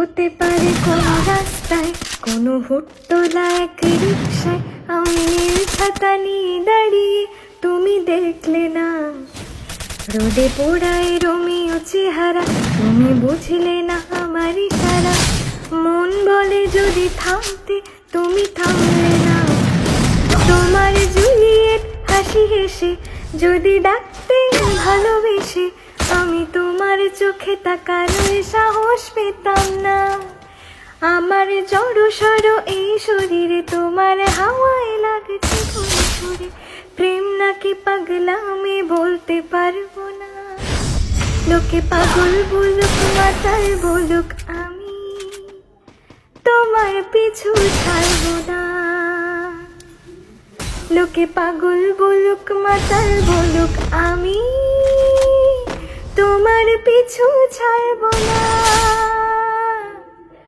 হতে পারে কোনো রাস্তায়, কোনো হুট্টোলা এক রিক্সায় আমি নীল ছাতা নিয়ে দাঁড়িয়ে, তুমি দেখলে না। রোদে পোড়ায় রোমিও চেহারা, তুমি বুঝলে না আমার ইশারা। মন বলে যদি থামতে, তুমি থামলে না। তোমার জুলিয়েট হাসি হেসে যদি ডাকতে ভালোবেসে, আমি তোমার চোখে তাকানোর সাহস পেতাম না। আমার জড়ো সড়ো এই শরীরে তোমার হাওয়ায় লাগছে ঘুরে ঘুরে। প্রেম নাকি পাগলা আমি বলতে পারবো না। লোকে পাগল বলুক মাতাল বলুক, আমি তোমার পিছু ছাড়বো না। লোকে পাগল বলুক মাতাল বলুক, আমি তোমার পিছু ছাড়বো না।